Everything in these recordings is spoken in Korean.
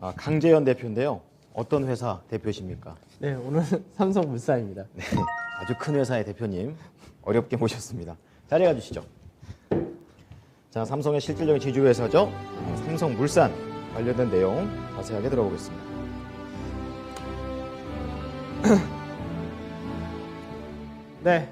강재현 대표인데요. 어떤 회사 대표십니까? 네, 오늘은 삼성물산입니다. 네, 아주 큰 회사의 대표님 어렵게 모셨습니다. 자리해 주시죠. 자, 삼성의 실질적인 지주회사죠. 삼성물산 관련된 내용 자세하게 들어보겠습니다. 네,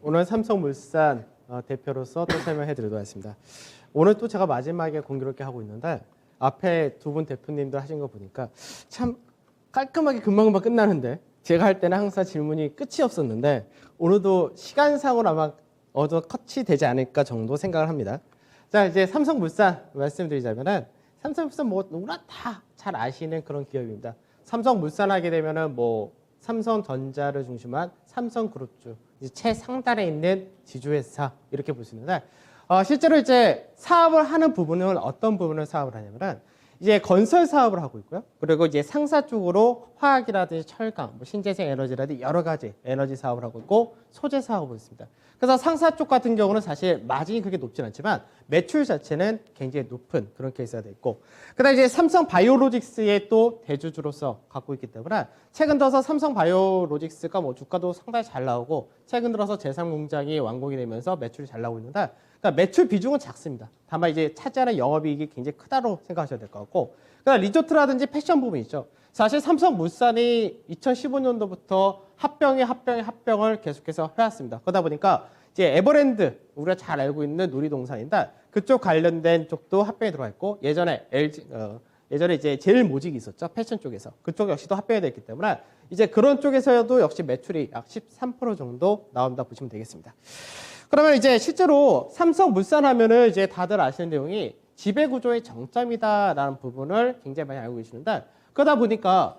오늘 삼성물산 대표로서 또 설명해 드리도록 하겠습니다. 오늘 또 제가 마지막에 공교롭게 하고 있는데 앞에 두 분 대표님들 하신 거 보니까 참 깔끔하게 금방금방 끝나는데 제가 할 때는 항상 질문이 끝이 없었는데 오늘도 시간상으로 아마 어느 컷이 되지 않을까 정도 생각을 합니다. 자, 이제 삼성물산 말씀드리자면은 삼성물산 뭐 누구나 다 잘 아시는 그런 기업입니다. 삼성물산 하게 되면은 뭐 삼성전자를 중심한 삼성그룹주 이제 최상단에 있는 지주회사 이렇게 볼 수 있는데 실제로 이제 사업을 하는 부분은 어떤 부분을 사업을 하냐면은 이제 건설 사업을 하고 있고요. 그리고 이제 상사 쪽으로 화학이라든지 철강, 뭐 신재생 에너지라든지 여러 가지 에너지 사업을 하고 있고 소재 사업을 있습니다. 그래서 상사 쪽 같은 경우는 사실 마진이 그렇게 높진 않지만 매출 자체는 굉장히 높은 그런 케이스가 돼 있고, 그다음에 이제 삼성 바이오로직스의 또 대주주로서 갖고 있기 때문에 최근 들어서 삼성 바이오로직스가 뭐 주가도 상당히 잘 나오고 최근 들어서 제상 공장이 완공이 되면서 매출이 잘 나오고 있는데, 그러니까 매출 비중은 작습니다. 다만 이제 차지하는 영업이익이 굉장히 크다로 생각하셔야 될 것 같고, 그다음 리조트라든지 패션 부분이 있죠. 사실 삼성물산이 2015년도부터 합병을 계속해서 해왔습니다. 그러다 보니까 이제 에버랜드, 우리가 잘 알고 있는 놀이동산인데 그쪽 관련된 쪽도 합병에 들어가 있고, 예전에 이제 제일모직이 있었죠. 패션 쪽에서. 그쪽 역시도 합병이 됐기 때문에 이제 그런 쪽에서도 역시 매출이 약 13% 정도 나온다 보시면 되겠습니다. 그러면 이제 실제로 삼성물산 하면은 이제 다들 아시는 내용이 지배구조의 정점이다라는 부분을 굉장히 많이 알고 계시는데, 그러다 보니까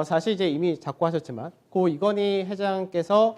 사실 이제 이미 자꾸 하셨지만 고 이건희 회장께서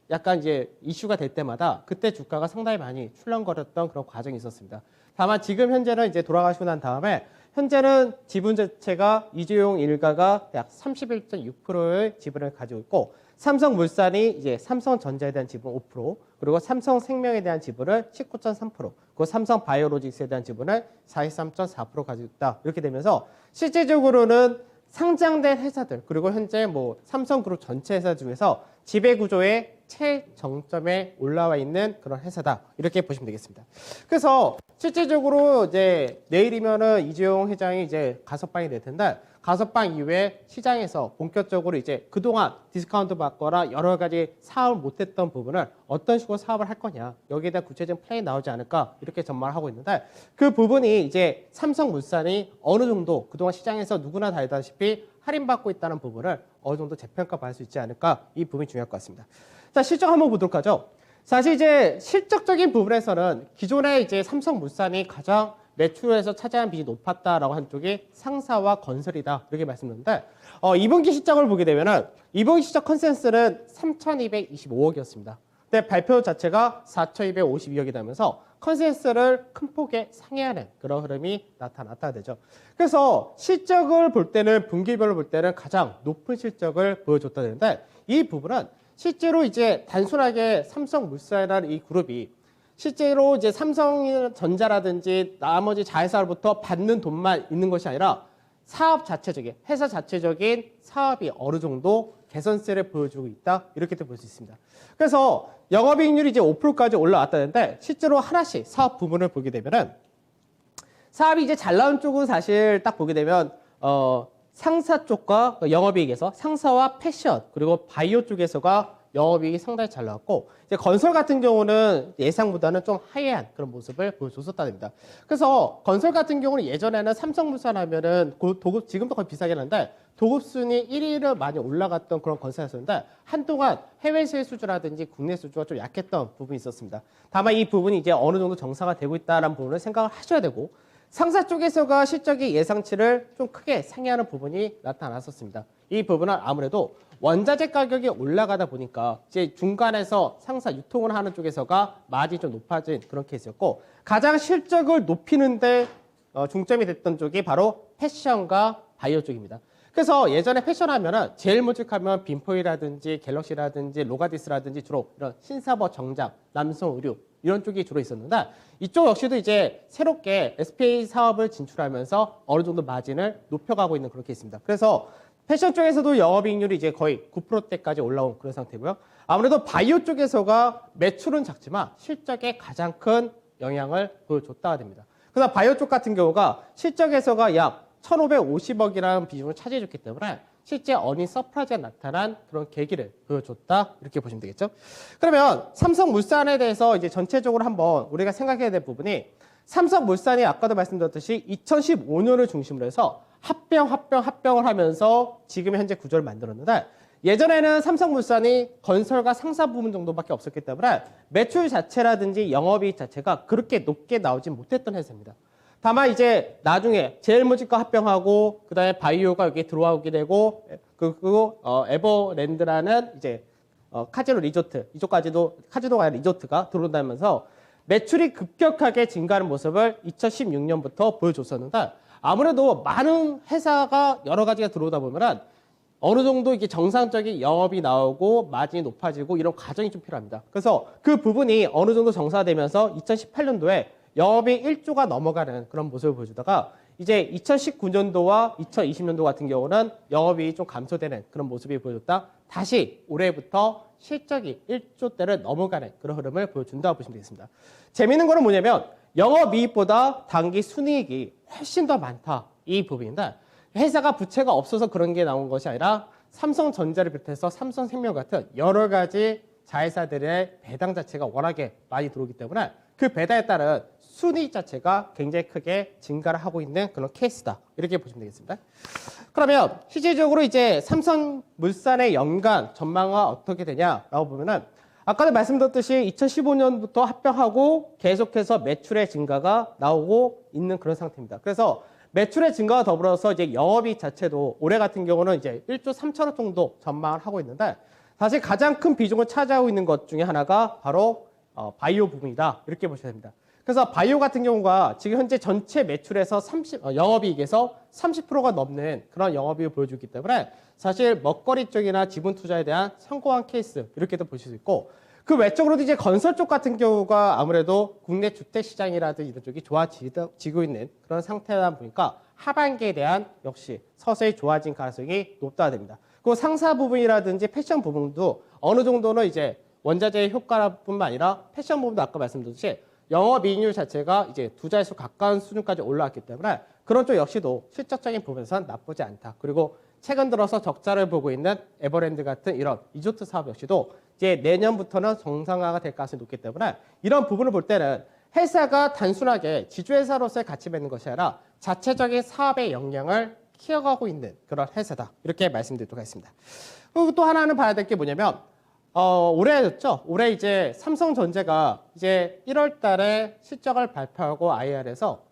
약간 이제 이슈가 될 때마다 그때 주가가 상당히 많이 출렁거렸던 그런 과정이 있었습니다. 다만 지금 현재는 이제 돌아가시고 난 다음에 현재는 지분 자체가 이재용 일가가 약 31.6%의 지분을 가지고 있고, 삼성물산이 이제 삼성전자에 대한 지분 5%, 그리고 삼성생명에 대한 지분을 19.3%, 그리고 삼성바이오로직스에 대한 지분을 43.4% 가지고 있다. 이렇게 되면서 실제적으로는 상장된 회사들, 그리고 현재 뭐 삼성그룹 전체 회사 중에서 지배구조의 최정점에 올라와 있는 그런 회사다. 이렇게 보시면 되겠습니다. 그래서 실질적으로 이제 내일이면은 이재용 회장이 이제 가석방이 될 텐데, 가석방 이후에 시장에서 본격적으로 이제 그동안 디스카운트 받거나 여러 가지 사업을 못했던 부분을 어떤 식으로 사업을 할 거냐, 여기에 대한 구체적인 플랜이 나오지 않을까 이렇게 전망을 하고 있는데, 그 부분이 이제 삼성물산이 어느 정도 그동안 시장에서 누구나 다 알다시피 할인받고 있다는 부분을 어느 정도 재평가 받을 수 있지 않을까, 이 부분이 중요할 것 같습니다. 자, 실적 한번 보도록 하죠. 사실 이제 실적적인 부분에서는 기존에 이제 삼성물산이 가장 매출에서 차지하는 비중이 높았다라고 한 쪽이 상사와 건설이다, 이렇게 말씀드렸는데, 2분기 실적을 보게 되면은 2분기 실적 컨센서스는 3,225억이었습니다. 근데 발표 자체가 4,252억이 되면서 컨센서스를 큰 폭에 상회하는 그런 흐름이 나타났다 되죠. 그래서 실적을 볼 때는 분기별로 볼 때는 가장 높은 실적을 보여줬다 되는데, 이 부분은 실제로 이제 단순하게 삼성물산이라는 이 그룹이 실제로 이제 삼성전자라든지 나머지 자회사로부터 받는 돈만 있는 것이 아니라 사업 자체적인, 회사 자체적인 사업이 어느 정도 개선세를 보여주고 있다, 이렇게 볼 수 있습니다. 그래서 영업이익률이 이제 5%까지 올라왔다는데, 실제로 하나씩 사업 부문을 보게 되면은 사업이 이제 잘 나온 쪽은 사실 딱 보게 되면 상사 쪽과 영업이익에서 상사와 패션 그리고 바이오 쪽에서가 영업이익이 상당히 잘 나왔고, 이제 건설 같은 경우는 예상보다는 좀 하이한 그런 모습을 보여줬었답니다. 그래서 건설 같은 경우는 예전에는 삼성물산 하면은 도급, 지금도 거의 비슷하긴 한데 도급순위 1위를 많이 올라갔던 그런 건설이었는데, 한동안 해외세 수주라든지 국내 수주가 좀 약했던 부분이 있었습니다. 다만 이 부분이 이제 어느 정도 정상화 되고 있다는 부분을 생각을 하셔야 되고, 상사 쪽에서가 실적이 예상치를 좀 크게 상회하는 부분이 나타났었습니다. 이 부분은 아무래도 원자재 가격이 올라가다 보니까 이제 중간에서 상사 유통을 하는 쪽에서가 마진이 좀 높아진 그런 케이스였고, 가장 실적을 높이는데 중점이 됐던 쪽이 바로 패션과 바이오 쪽입니다. 그래서 예전에 패션 하면은 제일 먼저하면 빈포이라든지 갤럭시라든지 로가디스라든지 주로 이런 신사버 정장, 남성 의류 이런 쪽이 주로 있었는데 이쪽 역시도 이제 새롭게 SPA 사업을 진출하면서 어느 정도 마진을 높여가고 있는 그런 케이스입니다. 그래서 패션 쪽에서도 영업이익률이 이제 거의 9%대까지 올라온 그런 상태고요. 아무래도 바이오 쪽에서가 매출은 작지만 실적에 가장 큰 영향을 보여줬다가 됩니다. 그래서 바이오 쪽 같은 경우가 실적에서가 약 1,550억이라는 비중을 차지해줬기 때문에 실제 어닝 서프라이즈가 나타난 그런 계기를 보여줬다 이렇게 보시면 되겠죠. 그러면 삼성물산에 대해서 이제 전체적으로 한번 우리가 생각해야 될 부분이 삼성물산이 아까도 말씀드렸듯이 2015년을 중심으로 해서 합병을 하면서 지금 현재 구조를 만들었는데 예전에는 삼성물산이 건설과 상사 부문 정도밖에 없었기 때문에 매출 자체라든지 영업이익 자체가 그렇게 높게 나오진 못했던 회사입니다. 다만 이제 나중에 제일모직과 합병하고 그다음에 바이오가 여기 들어오게 되고 그리고 에버랜드라는 이제 카지노 리조트 이쪽까지도 카지노가 아니라 리조트가 들어온다면서 매출이 급격하게 증가하는 모습을 2016년부터 보여줬었는데 아무래도 많은 회사가 여러 가지가 들어오다 보면은 어느 정도 이게 정상적인 영업이 나오고 마진이 높아지고 이런 과정이 좀 필요합니다. 그래서 그 부분이 어느 정도 정사되면서 2018년도에 영업이 1조가 넘어가는 그런 모습을 보여주다가 이제 2019년도와 2020년도 같은 경우는 영업이 좀 감소되는 그런 모습이 보여줬다. 다시 올해부터 실적이 1조대를 넘어가는 그런 흐름을 보여준다고 보시면 되겠습니다. 재미있는 거는 뭐냐면 영업이익보다 당기 순이익이 훨씬 더 많다. 이 부분인데 회사가 부채가 없어서 그런 게 나온 것이 아니라 삼성전자를 비롯해서 삼성생명 같은 여러 가지 자회사들의 배당 자체가 워낙에 많이 들어오기 때문에 그 배당에 따른 순이익 자체가 굉장히 크게 증가를 하고 있는 그런 케이스다. 이렇게 보시면 되겠습니다. 그러면 실질적으로 이제 삼성물산의 연간 전망은 어떻게 되냐라고 보면은 아까도 말씀드렸듯이 2015년부터 합병하고 계속해서 매출의 증가가 나오고 있는 그런 상태입니다. 그래서 매출의 증가와 더불어서 이제 영업이익 자체도 올해 같은 경우는 이제 1조 3천억 정도 전망을 하고 있는데 사실 가장 큰 비중을 차지하고 있는 것 중에 하나가 바로 바이오 부분이다. 이렇게 보셔야 됩니다. 그래서 바이오 같은 경우가 지금 현재 전체 매출에서 영업이익에서 30%가 넘는 그런 영업이익을 보여주기 때문에 사실 먹거리 쪽이나 지분 투자에 대한 성공한 케이스 이렇게도 보실 수 있고 그 외적으로도 이제 건설 쪽 같은 경우가 아무래도 국내 주택 시장이라든지 이런 쪽이 좋아지고 있는 그런 상태다 보니까 하반기에 대한 역시 서서히 좋아진 가능성이 높다 됩니다. 그 상사 부분이라든지 패션 부분도 어느 정도는 이제 원자재의 효과뿐만 아니라 패션 부분도 아까 말씀드렸듯이 영업이익률 자체가 이제 두 자릿수 가까운 수준까지 올라왔기 때문에 그런 쪽 역시도 실적적인 부분에서는 나쁘지 않다. 그리고 최근 들어서 적자를 보고 있는 에버랜드 같은 이런 리조트 사업 역시도 이제 내년부터는 정상화가 될 가능성이 높기 때문에 이런 부분을 볼 때는 회사가 단순하게 지주회사로서의 가치 맺는 것이 아니라 자체적인 사업의 역량을 키워가고 있는 그런 회사다. 이렇게 말씀드리도록 하겠습니다. 그리고 또 하나는 봐야 될 게 뭐냐면 올해였죠. 올해 이제 삼성전자가 이제 1월 달에 실적을 발표하고 IR에서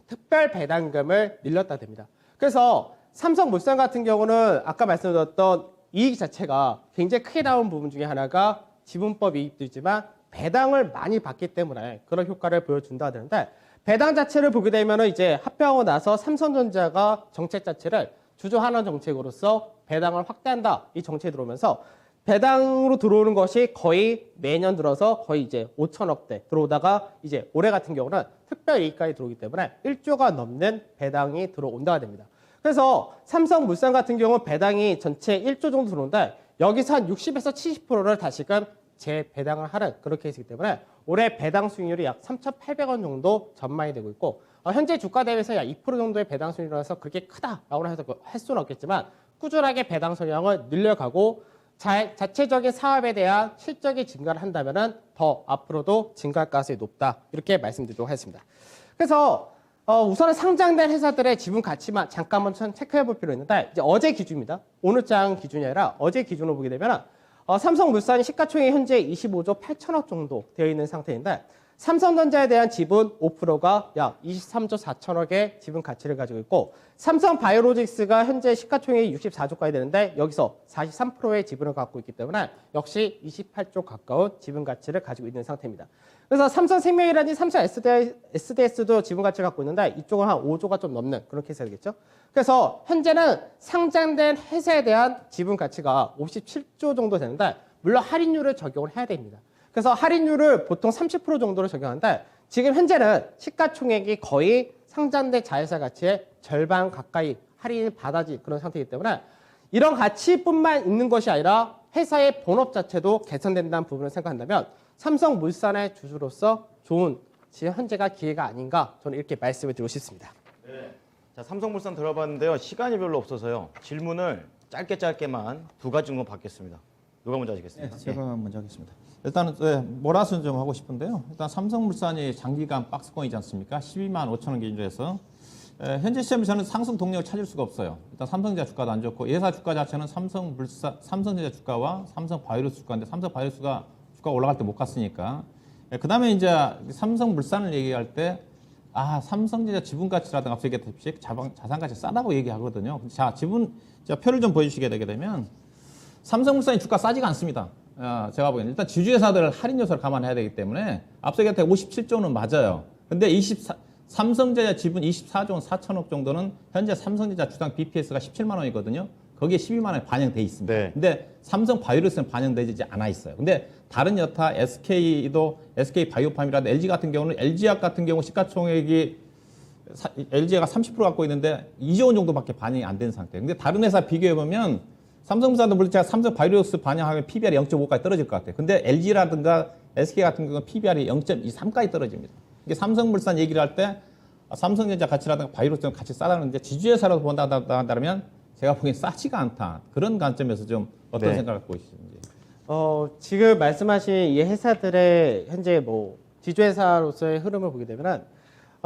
특별 배당금을 늘렸다 됩니다. 그래서 삼성물산 같은 경우는 아까 말씀드렸던 이익 자체가 굉장히 크게 나온 부분 중에 하나가 지분법 이익도 있지만 배당을 많이 받기 때문에 그런 효과를 보여준다 되는데 배당 자체를 보게 되면 이제 합병하고 나서 삼성전자가 정책 자체를 주주환원 정책으로서 배당을 확대한다 이 정책이 들어오면서 배당으로 들어오는 것이 거의 매년 들어서 거의 이제 5천억대 들어오다가 이제 올해 같은 경우는 특별 이익까지 들어오기 때문에 1조가 넘는 배당이 들어온다가 됩니다. 그래서 삼성물산 같은 경우 배당이 전체 1조 정도 들어오는데 여기서 한 60에서 70%를 다시금 재배당을 하는 그런 케이스이기 때문에 올해 배당 수익률이 약 3,800원 정도 전망이 되고 있고 현재 주가 대비해서 약 2% 정도의 배당 수익률이라서 그렇게 크다라고 해서 할 수는 없겠지만 꾸준하게 배당 성향을 늘려가고 자체적인 사업에 대한 실적이 증가를 한다면은 더 앞으로도 증가할 가능성이 높다 이렇게 말씀드리도록 하겠습니다. 그래서 우선은 상장된 회사들의 지분 가치만 잠깐 한번 체크해 볼 필요가 있는데 이제 어제 기준입니다. 오늘 장 기준이 아니라 어제 기준으로 보게 되면 삼성물산이 시가총액이 현재 25조 8천억 정도 되어 있는 상태인데 삼성전자에 대한 지분 5%가 약 23조 4천억의 지분 가치를 가지고 있고 삼성바이오로직스가 현재 시가총액이 64조까지 되는데 여기서 43%의 지분을 갖고 있기 때문에 역시 28조 가까운 지분 가치를 가지고 있는 상태입니다. 그래서 삼성생명이라든지 삼성 SDS도 지분 가치를 갖고 있는데 이쪽은 한 5조가 좀 넘는 그런 케이스가 되겠죠. 그래서 현재는 상장된 회사에 대한 지분 가치가 57조 정도 되는데 물론 할인율을 적용을 해야 됩니다. 그래서 할인율을 보통 30% 정도로 적용하는데 지금 현재는 시가총액이 거의 상장된 자회사 가치의 절반 가까이 할인을 받아진 그런 상태이기 때문에 이런 가치뿐만 있는 것이 아니라 회사의 본업 자체도 개선된다는 부분을 생각한다면 삼성물산의 주주로서 좋은 지금 현재가 기회가 아닌가 저는 이렇게 말씀을 드리고 싶습니다. 네. 자, 삼성물산 들어봤는데요. 시간이 별로 없어서요. 질문을 짧게만 두 가지 정도 받겠습니다. 누가 먼저 하시겠습니까? 네, 제가 먼저 하겠습니다. 일단은 몰아서 좀 하고 싶은데요. 일단 삼성물산이 장기간 박스권이지 않습니까? 12만 5천 원 기준으로 해서 현재 시점에서는 상승 동력을 찾을 수가 없어요. 일단 삼성전자 주가도 안 좋고 예사 주가 자체는 삼성전자 주가와 삼성바이오로스 주가인데 삼성바이오로스가 주가 올라갈 때 못 갔으니까. 그다음에 이제 삼성물산을 얘기할 때 삼성전자 지분 가치라든가 앞서 얘기했듯이 자산 가치 싸다고 얘기하거든요. 자, 표를 좀 보여주시게 되게 되면 삼성물산이 주가 싸지가 않습니다. 제가 보기에는 일단 지주회사들을 할인 요소를 감안해야 되기 때문에 앞서 얘기했던 57조는 맞아요. 근데 삼성전자 지분 24조 원 4천억 정도는 현재 삼성전자 주당 BPS가 17만 원이거든요. 거기에 12만 원이 반영돼 있습니다. 네. 근데 삼성바이오로스는 반영되지 않아 있어요. 근데 다른 여타 SK바이오팜이라든지 LG 같은 경우는 LG화학 같은 경우 시가총액이 LG가 30% 갖고 있는데 2조 원 정도밖에 반영이 안 된 상태예요. 근데 다른 회사 비교해 보면 삼성물산도 물론 제가 삼성바이오로스 반영하면 PBR이 0.5까지 떨어질 것 같아요. 근데 LG라든가 SK 같은 경우는 PBR이 0.23까지 떨어집니다. 이게 삼성물산 얘기를 할 때 삼성전자 가치라든가 바이오로스는 같이 싸다는데 지주회사로 본다면 제가 보기엔 싸지가 않다. 그런 관점에서 좀 어떤 네. 생각을 갖고 계시는지. 지금 말씀하신 이 회사들의 현재 지주회사로서의 흐름을 보게 되면은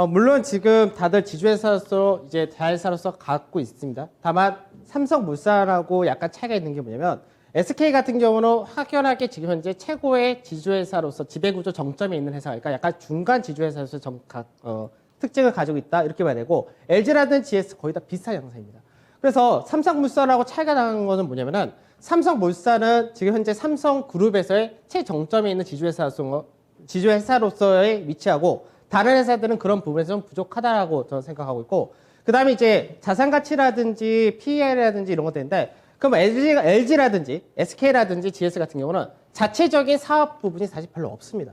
물론 지금 다들 지주회사로서 이제 자회사로서 갖고 있습니다. 다만 삼성물산하고 약간 차이가 있는 게 뭐냐면 SK 같은 경우는 확연하게 지금 현재 최고의 지주회사로서 지배구조 정점에 있는 회사가 약간 중간 지주회사로서 특징을 가지고 있다 이렇게 봐야 되고 LG라든지 GS 거의 다 비슷한 양상입니다. 그래서 삼성물산하고 차이가 나는 것은 뭐냐면은 삼성물산은 지금 현재 삼성그룹에서의 최정점에 있는 지주회사로서의 위치하고 다른 회사들은 그런 부분에서 좀 부족하다라고 저는 생각하고 있고 그 다음에 이제 자산가치라든지 PER이라든지 이런 것들인데 그럼 LG라든지 SK라든지 GS 같은 경우는 자체적인 사업 부분이 사실 별로 없습니다.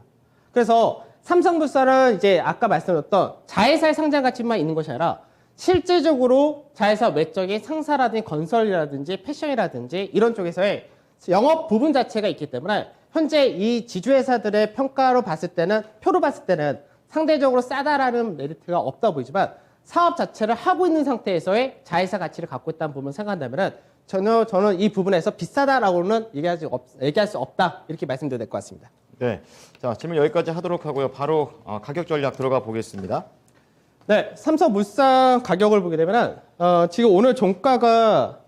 그래서 삼성물산은 이제 아까 말씀드렸던 자회사의 상장 가치만 있는 것이 아니라 실질적으로 자회사 외적인 상사라든지 건설이라든지 패션이라든지 이런 쪽에서의 영업 부분 자체가 있기 때문에 현재 이 지주회사들의 표로 봤을 때는 상대적으로 싸다라는 메리트가 없다 보이지만 사업 자체를 하고 있는 상태에서의 자회사 가치를 갖고 있다는 부분을 생각한다면 저는 이 부분에서 비싸다라고는 얘기할 수 없다 이렇게 말씀드려야 될 것 같습니다. 네. 자, 질문 여기까지 하도록 하고요. 바로 가격 전략 들어가 보겠습니다. 네, 삼성물산 가격을 보게 되면 지금 오늘 종가가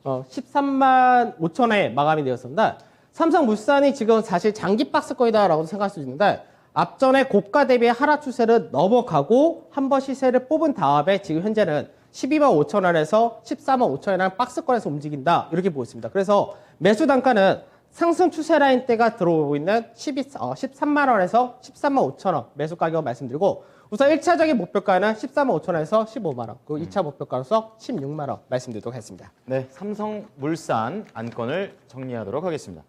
13만 5천에 마감이 되었습니다. 삼성물산이 지금 사실 장기 박스권이다라고 생각할 수 있는데 앞전에 고가 대비 하락 추세를 넘어가고 한 번 시세를 뽑은 다음에 지금 현재는 12만 5천 원에서 14만 5천 원이라는 박스권에서 움직인다 이렇게 보고 있습니다. 그래서 매수 단가는 상승 추세 라인대가 들어오고 있는 13만 원에서 13만 5천 원 매수 가격을 말씀드리고 우선 1차적인 목표가는 14만 5천 원에서 15만 원 그리고 2차 목표가로서 16만 원 말씀드리도록 하겠습니다. 네, 삼성물산 안건을 정리하도록 하겠습니다.